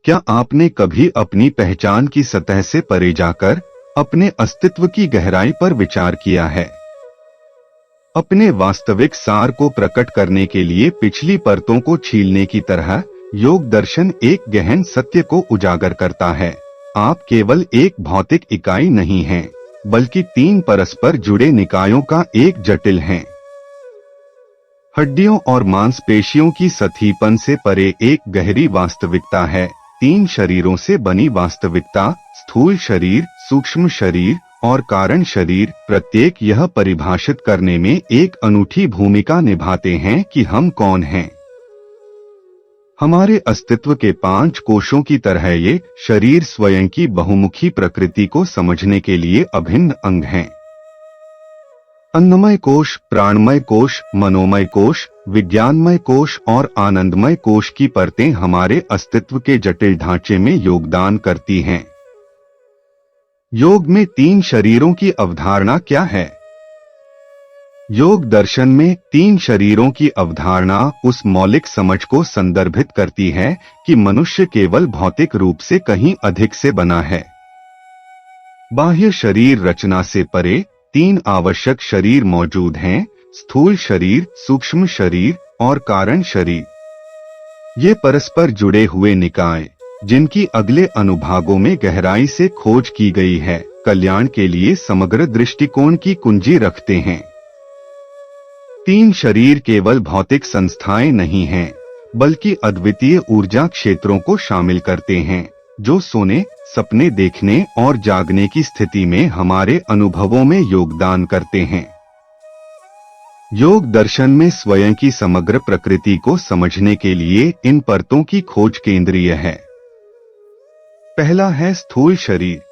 क्या आपने कभी अपनी पहचान की सतह से परे जाकर अपने अस्तित्व की गहराई पर विचार किया है? अपने वास्तविक सार को प्रकट करने के लिए पिछली परतों को छीलने की तरह योग दर्शन एक गहन सत्य को उजागर करता है। आप केवल एक भौतिक इकाई नहीं हैं, बल्कि 3 परस्पर जुड़े निकायों का एक जटिल हैं। हड्डियों और मांसपेशियों की सतहीपन से परे एक गहरी वास्तविकता है। 3 शरीरों से बनी वास्तविकता, स्थूल शरीर, सूक्ष्म शरीर और कारण शरीर, प्रत्येक यह परिभाषित करने में एक अनूठी भूमिका निभाते हैं कि हम कौन हैं। हमारे अस्तित्व के 5 कोशों की तरह ये शरीर स्वयं की बहुमुखी प्रकृति को समझने के लिए अभिन्न अंग हैं। अन्नमय कोश, प्राणमय कोश, मनोमय कोश, विज्ञानमय कोश और आनंदमय कोश की परतें हमारे अस्तित्व के जटिल ढांचे में योगदान करती हैं। योग में 3 शरीरों की अवधारणा क्या है? योग दर्शन में 3 शरीरों की अवधारणा उस मौलिक समझ को संदर्भित करती है कि मनुष्य केवल भौतिक रूप से कहीं अधिक से बना है। बाह्य शरीर रचना से परे 3 आवश्यक शरीर मौजूद हैं: स्थूल शरीर, सूक्ष्म शरीर और कारण शरीर। ये परस्पर जुड़े हुए निकाय, जिनकी अगले अनुभागों में गहराई से खोज की गई है, कल्याण के लिए समग्र दृष्टिकोण की कुंजी रखते हैं। 3 शरीर केवल भौतिक संस्थाएं नहीं हैं, बल्कि अद्वितीय ऊर्जा क्षेत्रों को शामिल करते हैं, जो सोने, सपने देखने और जागने की स्थिति में हमारे अनुभवों में योगदान करते हैं। योग दर्शन में स्वयं की समग्र प्रकृति को समझने के लिए इन परतों की खोज केंद्रीय है। पहला है स्थूल शरीर।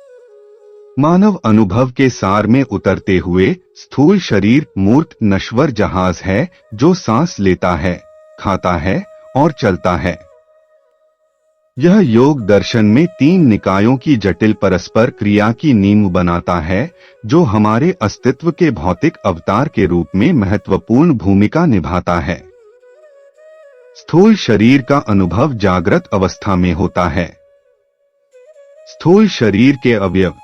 मानव अनुभव के सार में उतरते हुए स्थूल शरीर मूर्त नश्वर जहाज है, जो सांस लेता है, खाता है और चलता है। यह योग दर्शन में 3 निकायों की जटिल परस्पर क्रिया की नींव बनाता है, जो हमारे अस्तित्व के भौतिक अवतार के रूप में महत्वपूर्ण भूमिका निभाता है। स्थूल शरीर का अनुभव जागृत अवस्था में होता है। स्थूल शरीर के अवयव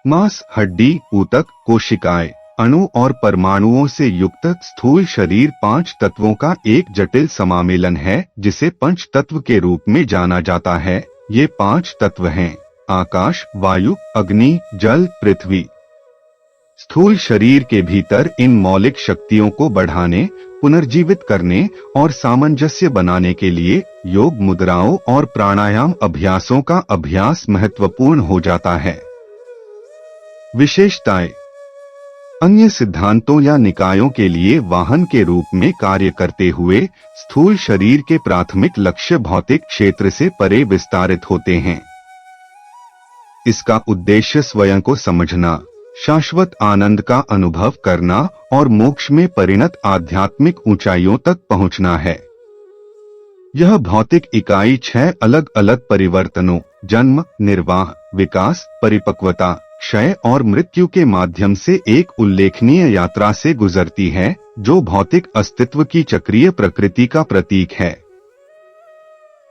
मांस, हड्डी, ऊतक, कोशिकाएं, अणु और परमाणुओं से युक्त स्थूल शरीर 5 तत्वों का एक जटिल समामेलन है, जिसे पंच तत्व के रूप में जाना जाता है। ये 5 तत्व हैं: आकाश, वायु, अग्नि, जल, पृथ्वी। स्थूल शरीर के भीतर इन मौलिक शक्तियों को बढ़ाने, पुनर्जीवित करने और सामंजस्य बनाने के लिए योग मुद्राओं और प्राणायाम अभ्यासों का अभ्यास महत्वपूर्ण हो जाता है। विशेषताएं अन्य सिद्धांतों या निकायों के लिए वाहन के रूप में कार्य करते हुए स्थूल शरीर के प्राथमिक लक्ष्य भौतिक क्षेत्र से परे विस्तारित होते हैं। इसका उद्देश्य स्वयं को समझना, शाश्वत आनंद का अनुभव करना और मोक्ष में परिणत आध्यात्मिक ऊंचाइयों तक पहुंचना है। यह भौतिक इकाई 6 अलग अलग परिवर्तनों, जन्म, निर्वाह, विकास, परिपक्वता, क्षय और मृत्यु के माध्यम से एक उल्लेखनीय यात्रा से गुजरती है, जो भौतिक अस्तित्व की चक्रीय प्रकृति का प्रतीक है।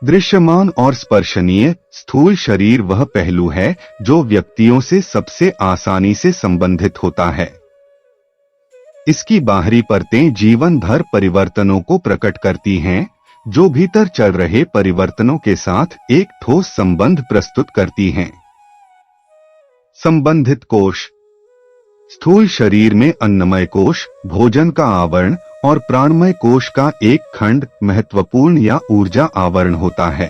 दृश्यमान और स्पर्शनीय स्थूल शरीर वह पहलू है जो व्यक्तियों से सबसे आसानी से संबंधित होता है। इसकी बाहरी परतें जीवन भर परिवर्तनों को प्रकट करती हैं, जो भीतर चल रहे परिवर्तनों के साथ एक ठोस संबंध प्रस्तुत करती हैं। संबंधित कोश स्थूल शरीर में अन्नमय कोश, भोजन का आवरण और प्राणमय कोश का एक खंड महत्वपूर्ण या ऊर्जा आवरण होता है।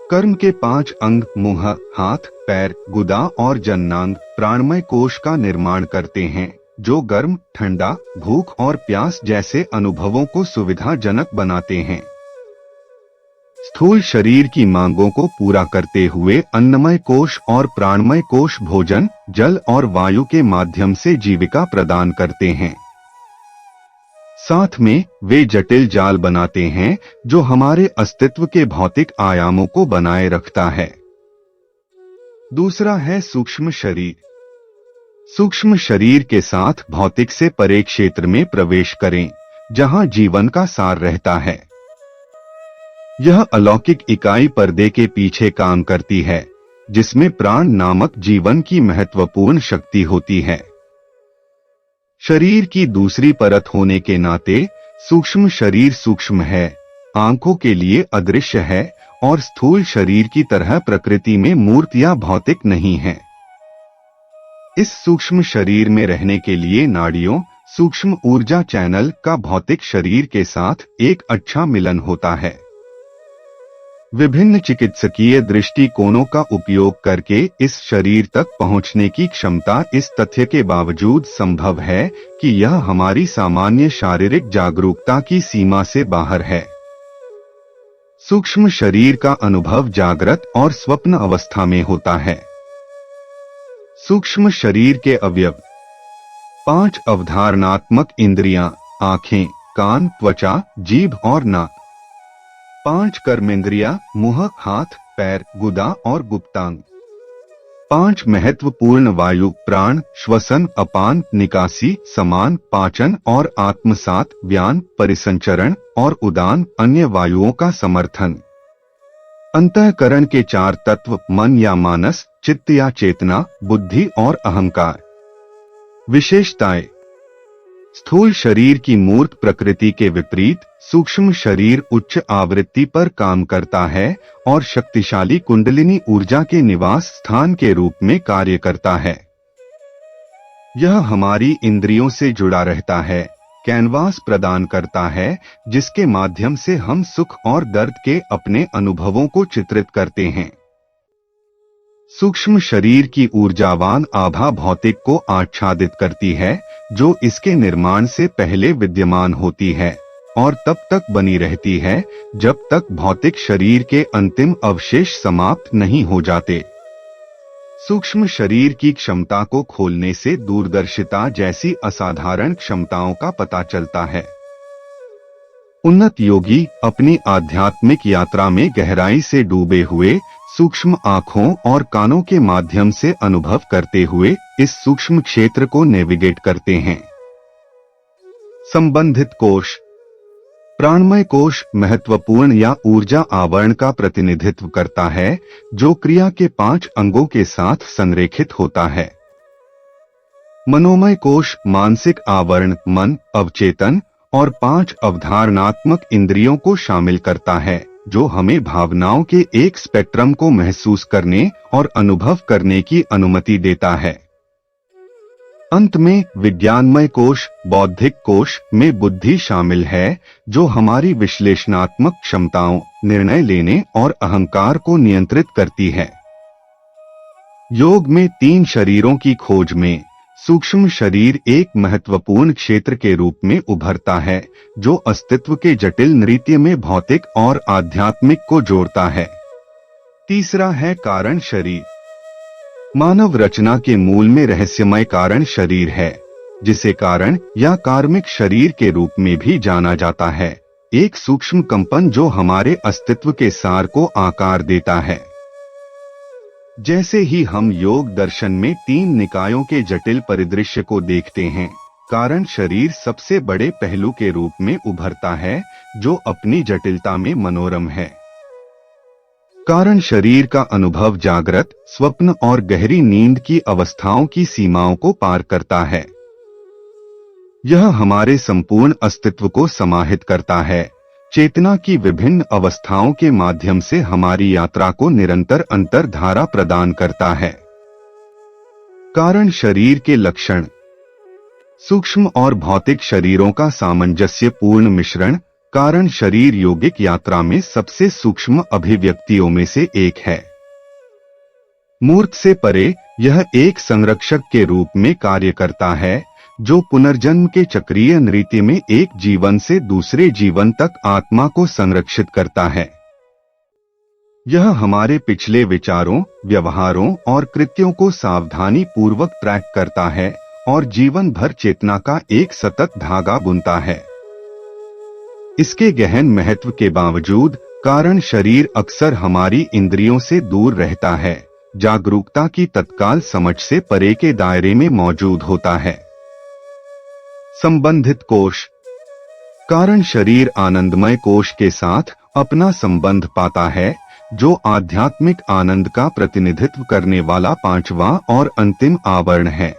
कर्म के 5 अंग मुंह, हाथ, पैर, गुदा और जननांग प्राणमय कोश का निर्माण करते हैं, जो गर्म, ठंडा, भूख और प्यास जैसे अनुभवों को सुविधाजनक बनाते हैं। स्थूल शरीर की मांगों को पूरा करते हुए अन्नमय कोश और प्राणमय कोश भोजन, जल और वायु के माध्यम से जीविका प्रदान करते हैं। साथ में वे जटिल जाल बनाते हैं जो हमारे अस्तित्व के भौतिक आयामों को बनाए रखता है। दूसरा है सूक्ष्म शरीर। सूक्ष्म शरीर के साथ भौतिक से परे क्षेत्र में प्रवेश करें, जहां जीवन का सार रहता है। यह अलौकिक इकाई पर्दे के पीछे काम करती है, जिसमें प्राण नामक जीवन की महत्वपूर्ण शक्ति होती है। शरीर की दूसरी परत होने के नाते सूक्ष्म शरीर सूक्ष्म है, आंखों के लिए अदृश्य है और स्थूल शरीर की तरह प्रकृति में मूर्त या भौतिक नहीं है। इस सूक्ष्म शरीर में रहने के लिए नाड़ियों, सूक्ष्म ऊर्जा चैनल का भौतिक शरीर के साथ एक अच्छा मिलन होता है। विभिन्न चिकित्सकीय दृष्टिकोणों का उपयोग करके इस शरीर तक पहुंचने की क्षमता इस तथ्य के बावजूद संभव है कि यह हमारी सामान्य शारीरिक जागरूकता की सीमा से बाहर है। सूक्ष्म शरीर का अनुभव जागृत और स्वप्न अवस्था में होता है। सूक्ष्म शरीर के अवयव 5 अवधारणात्मक इंद्रियां, आंखें, कान, त्वचा, जीभ और नाक। 5 कर्मेंद्रियां, मुंह, हाथ, पैर, गुदा और गुप्तांग। 5 महत्वपूर्ण वायु, प्राण, श्वसन, अपान, निकासी, समान, पाचन और आत्मसात, व्यान, परिसंचरण और उदान, अन्य वायुओं का समर्थन। अंतःकरण के 4 तत्व, मन या मानस, चित्त या चेतना, बुद्धि और अहंकार। विशेषताएं: स्थूल शरीर की मूर्त प्रकृति के विपरीत सूक्ष्म शरीर उच्च आवृत्ति पर काम करता है और शक्तिशाली कुंडलिनी ऊर्जा के निवास स्थान के रूप में कार्य करता है। यह हमारी इंद्रियों से जुड़ा रहता है, कैनवास प्रदान करता है जिसके माध्यम से हम सुख और दर्द के अपने अनुभवों को चित्रित करते हैं। सूक्ष्म शरीर की ऊर्जावान आभा भौतिक को आच्छादित करती है, जो इसके निर्माण से पहले विद्यमान होती है और तब तक बनी रहती है जब तक भौतिक शरीर के अंतिम अवशेष समाप्त नहीं हो जाते। सूक्ष्म शरीर की क्षमता को खोलने से दूरदर्शिता जैसी असाधारण क्षमताओं का पता चलता है। उन्नत योगी अपनी आध्यात्मिक यात्रा में गहराई से डूबे हुए सूक्ष्म आँखों और कानों के माध्यम से अनुभव करते हुए इस सूक्ष्म क्षेत्र को नेविगेट करते हैं। संबंधित कोश। प्राणमय कोश महत्वपूर्ण या ऊर्जा आवरण का प्रतिनिधित्व करता है, जो क्रिया के 5 अंगों के साथ संरेखित होता है। मनोमय कोश मानसिक आवरण, मन, अवचेतन और 5 अवधारणात्मक इंद्रियों को शामिल करता है, जो हमें भावनाओं के एक स्पेक्ट्रम को महसूस करने और अनुभव करने की अनुमति देता है। अंत में विज्ञानमय कोश, बौद्धिक कोश में बुद्धि शामिल है, जो हमारी विश्लेषणात्मक क्षमताओं, निर्णय लेने और अहंकार को नियंत्रित करती है। योग में 3 शरीरों की खोज में सूक्ष्म शरीर एक महत्वपूर्ण क्षेत्र के रूप में उभरता है, जो अस्तित्व के जटिल नृत्य में भौतिक और आध्यात्मिक को जोड़ता है। तीसरा है कारण शरीर। मानव रचना के मूल में रहस्यमय कारण शरीर है, जिसे कारण या कार्मिक शरीर के रूप में भी जाना जाता है, एक सूक्ष्म कंपन जो हमारे अस्तित्व के सार को आकार देता है। जैसे ही हम योग दर्शन में 3 निकायों के जटिल परिदृश्य को देखते हैं, कारण शरीर सबसे बड़े पहलू के रूप में उभरता है, जो अपनी जटिलता में मनोरम है। कारण शरीर का अनुभव जागृत, स्वप्न और गहरी नींद की अवस्थाओं की सीमाओं को पार करता है। यह हमारे संपूर्ण अस्तित्व को समाहित करता है, चेतना की विभिन्न अवस्थाओं के माध्यम से हमारी यात्रा को निरंतर अंतर्धारा प्रदान करता है। कारण शरीर के लक्षण। सूक्ष्म और भौतिक शरीरों का सामंजस्यपूर्ण मिश्रण। कारण शरीर योगिक यात्रा में सबसे सूक्ष्म अभिव्यक्तियों में से एक है। मूर्त से परे यह एक संरक्षक के रूप में कार्य करता है, जो पुनर्जन्म के चक्रीय नृत्य में एक जीवन से दूसरे जीवन तक आत्मा को संरक्षित करता है। यह हमारे पिछले विचारों, व्यवहारों और कृत्यों को सावधानी पूर्वक ट्रैक करता है और जीवन भर चेतना का एक सतत धागा बुनता है। इसके गहन महत्व के बावजूद कारण शरीर अक्सर हमारी इंद्रियों से दूर रहता है, जागरूकता की तत्काल समझ से परे के दायरे में मौजूद होता है। संबंधित कोश। कारण शरीर आनंदमय कोश के साथ अपना संबंध पाता है, जो आध्यात्मिक आनंद का प्रतिनिधित्व करने वाला पांचवा और अंतिम आवरण है।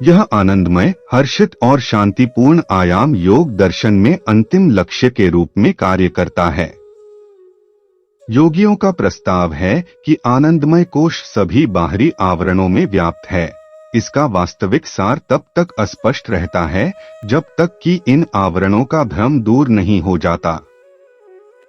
यह आनंदमय, हर्षित और शांतिपूर्ण आयाम योग दर्शन में अंतिम लक्ष्य के रूप में कार्य करता है। योगियों का प्रस्ताव है कि आनंदमय कोश सभी बाहरी आवरणों में व्याप्त है। इसका वास्तविक सार तब तक अस्पष्ट रहता है जब तक कि इन आवरणों का भ्रम दूर नहीं हो जाता।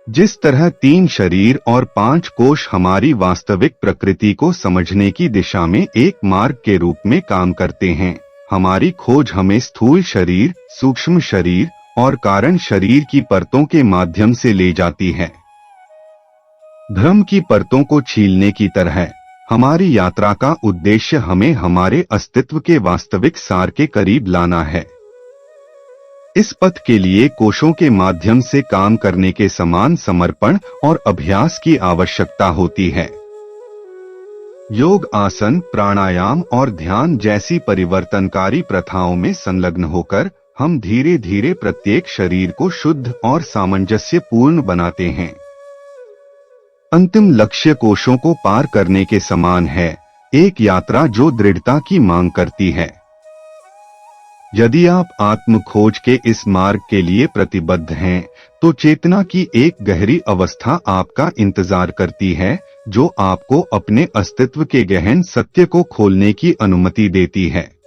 जिस तरह 3 शरीर और 5 कोश हमारी वास्तविक प्रकृति को समझने की दिशा में एक मार्ग के रूप में काम करते हैं, हमारी खोज हमें स्थूल शरीर, सूक्ष्म शरीर और कारण शरीर की परतों के माध्यम से ले जाती है। भ्रम की परतों को छीलने की तरह हमारी यात्रा का उद्देश्य हमें हमारे अस्तित्व के वास्तविक सार के करीब लाना है। इस पथ के लिए कोशों के माध्यम से काम करने के समान समर्पण और अभ्यास की आवश्यकता होती है। योग आसन, प्राणायाम और ध्यान जैसी परिवर्तनकारी प्रथाओं में संलग्न होकर हम धीरे धीरे प्रत्येक शरीर को शुद्ध और सामंजस्यपूर्ण बनाते हैं। अंतिम लक्ष्य कोशों को पार करने के समान है, एक यात्रा जो दृढ़ता की मांग करती है। यदि आप आत्म खोज के इस मार्ग के लिए प्रतिबद्ध हैं, तो चेतना की एक गहरी अवस्था आपका इंतजार करती है, जो आपको अपने अस्तित्व के गहन सत्य को खोलने की अनुमति देती है।